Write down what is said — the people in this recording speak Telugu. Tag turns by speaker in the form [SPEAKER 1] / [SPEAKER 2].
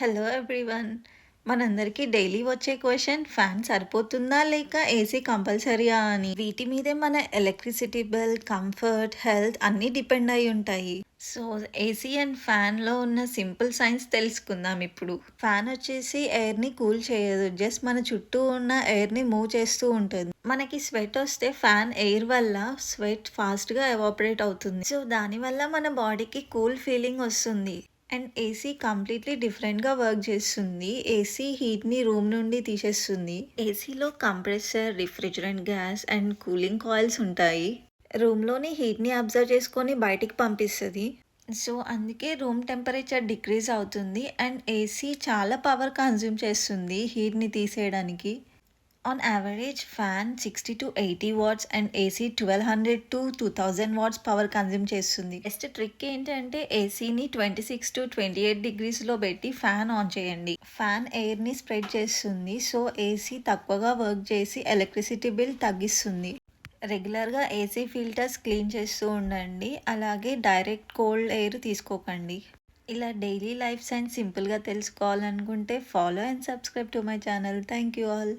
[SPEAKER 1] Hello everyone. మనందరికీ డైలీ వచ్చే క్వెషన్ ఫ్యాన్ సరిపోతుందా లేక ఏసీ కంపల్సరీయా అని. వీటి మీదే మన ఎలక్ట్రిసిటీ బిల్, కంఫర్ట్, హెల్త్ అన్నీ డిపెండ్ అయి ఉంటాయి. సో ఏసీ అండ్ ఫ్యాన్లో ఉన్న సింపుల్ సైన్స్ తెలుసుకుందాం ఇప్పుడు. ఫ్యాన్ వచ్చేసి ఎయిర్ని కూల్ చేయదు, జస్ట్ మన చుట్టూ ఉన్న ఎయిర్ని మూవ్ చేస్తూ ఉంటుంది. మనకి స్వెట్ వస్తే ఫ్యాన్ ఎయిర్ వల్ల స్వెట్ ఫాస్ట్గా ఎవాపరేట్ అవుతుంది. సో దానివల్ల మన బాడీకి కూల్ ఫీలింగ్ వస్తుంది. అండ్ ఏసీ కంప్లీట్లీ డిఫరెంట్గా వర్క్ చేస్తుంది. ఏసీ హీట్ని రూమ్ నుండి తీసేస్తుంది. ఏసీలో compressor, refrigerant gas and cooling coils ఉంటాయి. రూమ్లోని హీట్ని అబ్జర్వ్ చేసుకొని బయటికి పంపిస్తుంది. సో అందుకే రూమ్ టెంపరేచర్ డిక్రీజ్ అవుతుంది. అండ్ ఏసీ చాలా పవర్ కన్జ్యూమ్ చేస్తుంది హీట్ని తీసేయడానికి. On average fan 60 to 80 watts and AC 1200 to 2000 watts power consume చేస్తుంది. బెస్ట్ ట్రిక్ ఏంటంటే ఏసీని 26 to 28 డిగ్రీస్లో పెట్టి ఫ్యాన్ ఆన్ చేయండి. ఫ్యాన్ ఎయిర్ని స్ప్రెడ్ చేస్తుంది. సో ఏసీ తక్కువగా వర్క్ చేసి ఎలక్ట్రిసిటీ బిల్ తగ్గిస్తుంది. రెగ్యులర్గా ఏసీ ఫిల్టర్స్ క్లీన్ చేస్తూ ఉండండి. అలాగే డైరెక్ట్ కోల్డ్ ఎయిర్ తీసుకోకండి. ఇలా డైలీ లైఫ్ సైన్స్ సింపుల్గా తెలుసుకోవాలనుకుంటే follow and subscribe to my channel. Thank you all.